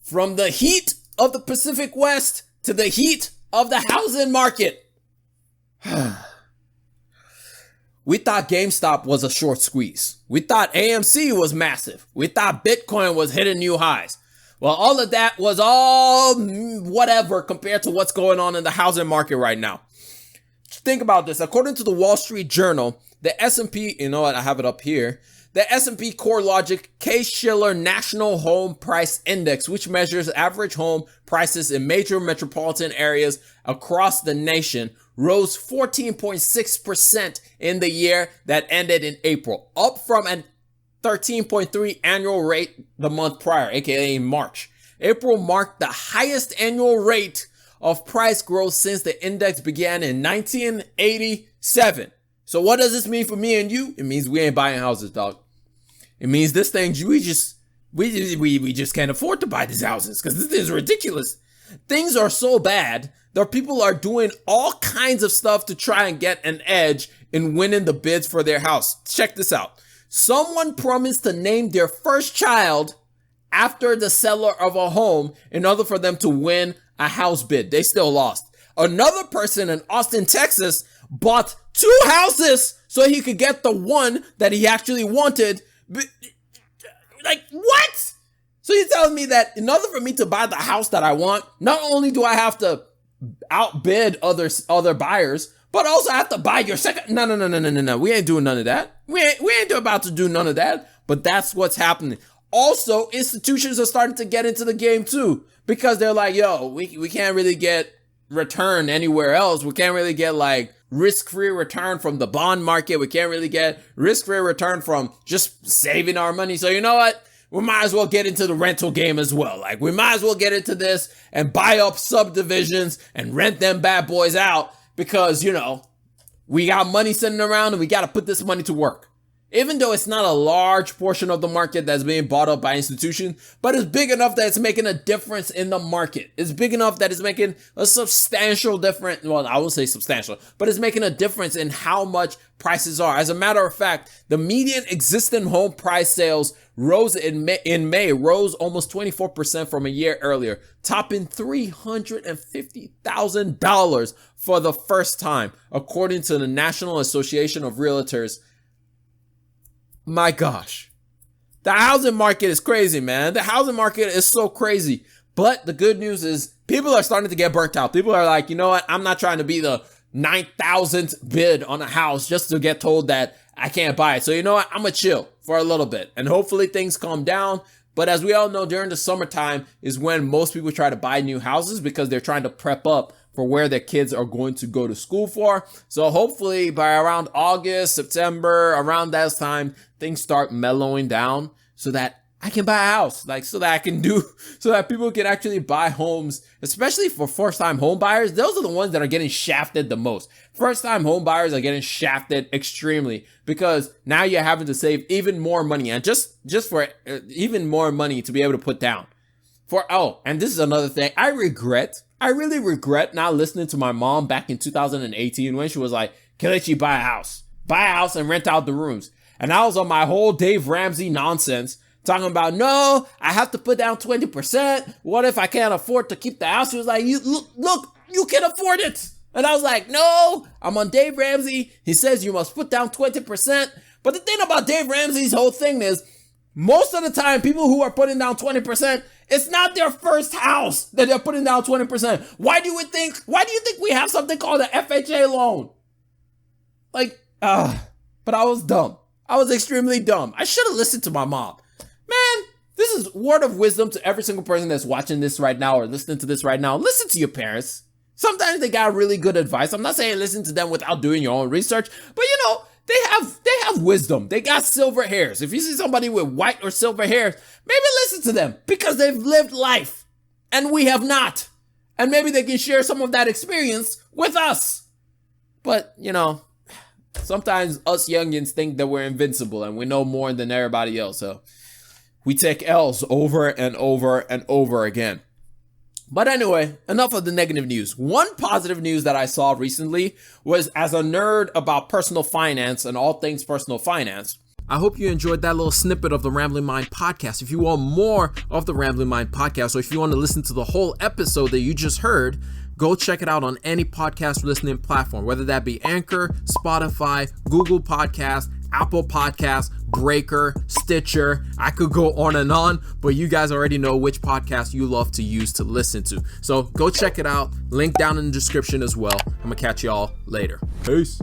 From the heat of the Pacific West to the heat of the housing market. We thought GameStop was a short squeeze. We thought AMC was massive. We thought Bitcoin was hitting new highs. Well, all of that was all whatever compared to what's going on in the housing market right now. Think about this. According to the Wall Street Journal, the S&P, you know what, I have it up here. The S&P CoreLogic Case-Shiller National Home Price Index, which measures average home prices in major metropolitan areas across the nation, rose 14.6% in the year that ended in April, up from a 13.3 annual rate the month prior, aka in March. April marked the highest annual rate of price growth since the index began in 1987. So what does this mean for me and you? It means we ain't buying houses, dog. It means this thing, we just can't afford to buy these houses because this is ridiculous. Things are so bad that people are doing all kinds of stuff to try and get an edge in winning the bids for their house. Check this out. Someone promised to name their first child after the seller of a home in order for them to win a house bid. They still lost. Another person in Austin, Texas bought 2 houses so he could get the one that he actually wanted. Like, what? So you're telling me that in order for me to buy the house that I want, not only do I have to outbid other buyers, but also I have to buy your second. No. We ain't doing none of that. We ain't about to do none of that. But that's what's happening. Also, institutions are starting to get into the game too, because they're like, yo, we can't really get return anywhere else. We can't really get like risk-free return from the bond market. We can't really get risk-free return from just saving our money. So you know what? We might as well get into the rental game as well. Like, we might as well get into this and buy up subdivisions and rent them bad boys out because, you know, we got money sitting around and we got to put this money to work. Even though it's not a large portion of the market that's being bought up by institutions, but it's big enough that it's making a difference in the market. It's big enough that it's making a substantial difference. Well, I won't say substantial, but it's making a difference in how much prices are. As a matter of fact, the median existing home price sales rose in May, rose almost 24% from a year earlier, topping $350,000 for the first time, according to the National Association of Realtors. My gosh, the housing market is crazy, man. The housing market is so crazy. But the good news is people are starting to get burnt out. People are like, you know what? I'm not trying to be the 9,000th bid on a house just to get told that I can't buy it. So you know what? I'm going to chill for a little bit and hopefully things calm down. But as we all know, during the summertime is when most people try to buy new houses because they're trying to prep up for where their kids are going to go to school for. So hopefully by around August, September, around that time, things start mellowing down so that I can buy a house, like so that people can actually buy homes, especially for first-time home buyers. Those are the ones that are getting shafted the most. First-time home buyers are getting shafted extremely because now you're having to save even more money and just for even more money to be able to put down. And this is another thing. I really regret not listening to my mom back in 2018 when she was like, Kelechi, buy a house and rent out the rooms. And I was on my whole Dave Ramsey nonsense talking about, no, I have to put down 20%. What if I can't afford to keep the house? She was like, look, you can afford it. And I was like, no, I'm on Dave Ramsey. He says you must put down 20%. But the thing about Dave Ramsey's whole thing is most of the time, people who are putting down 20%, it's not their first house that they're putting down 20%. Why do you think we have something called an FHA loan? But I was dumb. I was extremely dumb. I should have listened to my mom. Man, this is word of wisdom to every single person that's watching this right now or listening to this right now. Listen to your parents. Sometimes they got really good advice. I'm not saying listen to them without doing your own research, but you know, they have wisdom. They got silver hairs. If you see somebody with white or silver hairs, maybe listen to them because they've lived life and we have not. And maybe they can share some of that experience with us. But, you know, sometimes us youngins think that we're invincible and we know more than everybody else. So we take L's over and over and over again. But anyway, enough of the negative news. One positive news that I saw recently was, as a nerd about personal finance and all things personal finance, I hope you enjoyed that little snippet of the Rambling Mind podcast. If you want more of the Rambling Mind podcast, or if you want to listen to the whole episode that you just heard, go check it out on any podcast listening platform, whether that be Anchor, Spotify, Google Podcasts, Apple Podcasts, Breaker, Stitcher. I could go on, but you guys already know which podcast you love to use to listen to. So go check it out. Link down in the description as well. I'm gonna catch y'all later. Peace.